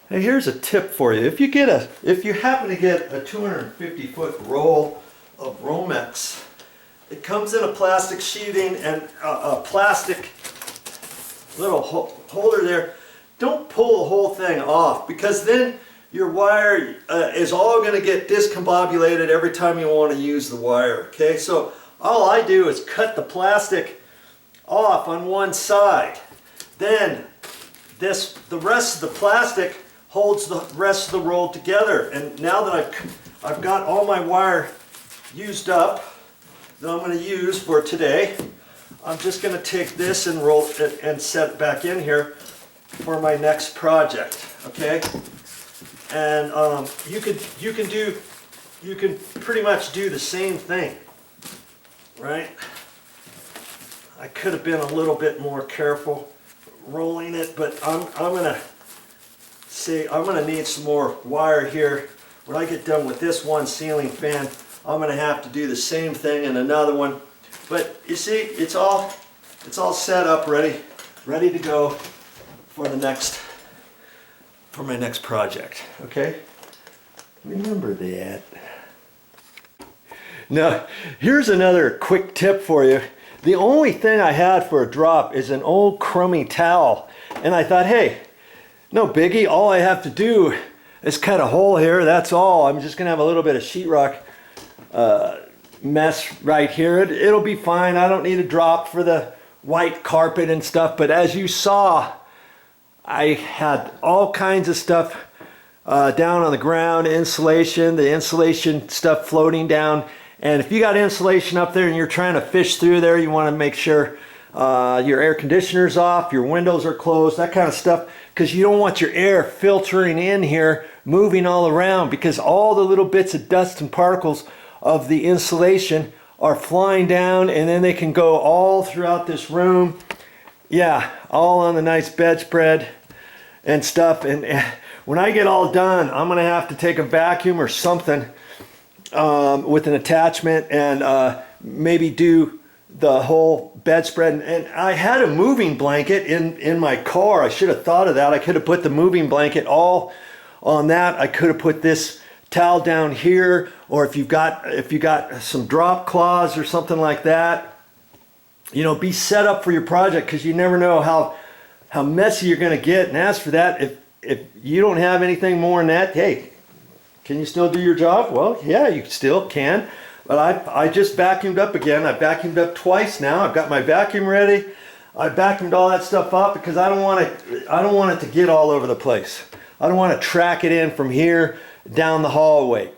Hey, here's a tip for you. If you happen to get a 250-foot roll of Romex, it comes in a plastic sheeting and a plastic little holder there. Don't pull the whole thing off, because then your wire is all going to get discombobulated every time you want to use the wire. Okay, so all I do is cut the plastic off on one side. Then the rest of the plastic holds the rest of the roll together. And now that I've got all my wire used up that I'm going to use for today, I'm just going to take this and roll it and set it back in here for my next project. Okay, and you can pretty much do the same thing, right? I could have been a little bit more careful rolling it, but I'm gonna need some more wire here. When I get done with this one ceiling fan, I'm gonna have to do the same thing in another one. But you see, it's all set up, ready to go for my next project. Okay, remember that. Now, here's another quick tip for you. The only thing I had for a drop is an old crummy towel, and I thought, hey, no biggie, all I have to do is cut a hole here, that's all. I'm just gonna have a little bit of sheetrock mess right here. It'll be fine. I don't need a drop for the white carpet and stuff. But as you saw, I had all kinds of stuff down on the ground, the insulation stuff floating down. And if you got insulation up there and you're trying to fish through there, you want to make sure your air conditioner's off, your windows are closed, that kind of stuff, because you don't want your air filtering in here, moving all around, because all the little bits of dust and particles of the insulation are flying down, and then they can go all throughout this room. Yeah, all on the nice bedspread and stuff. And when I get all done, I'm gonna have to take a vacuum or something with an attachment and maybe do the whole bedspread. And I had a moving blanket in my car. I should have thought of that. I could have put the moving blanket all on that. I could have put this towel down here, or if you got some drop cloths or something like that, you know, be set up for your project, because you never know how messy you're going to get. And as for that, if you don't have anything more than that, hey, can you still do your job? Well, yeah, you still can. But I just vacuumed up again. I vacuumed up twice now. I've got my vacuum ready. I vacuumed all that stuff up because I don't want it to get all over the place. I don't want to track it in from here down the hallway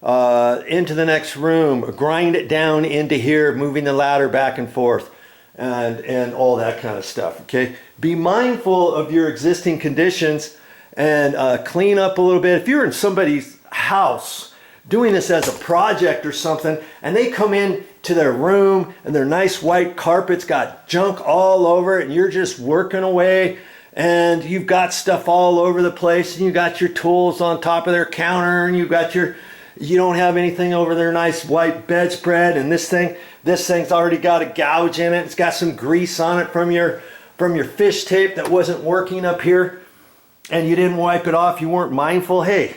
into the next room, grind it down into here, moving the ladder back and forth, and all that kind of stuff. Okay, be mindful of your existing conditions and clean up a little bit. If you're in somebody's house doing this as a project or something, and they come in to their room and their nice white carpet's got junk all over it, and you're just working away and you've got stuff all over the place, and you got your tools on top of their counter, and you don't have anything over their nice white bedspread, and this thing's already got a gouge in it. It's got some grease on it from your fish tape that wasn't working up here, and you didn't wipe it off. You weren't mindful. Hey,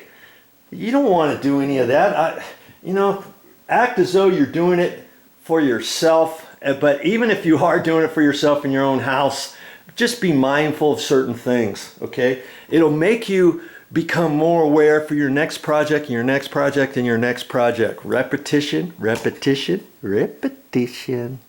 you don't want to do any of that. You know, act as though you're doing it for yourself. But even if you are doing it for yourself in your own house, just be mindful of certain things, okay? It'll make you become more aware for your next project, and your next project, and your next project. Repetition, repetition, repetition.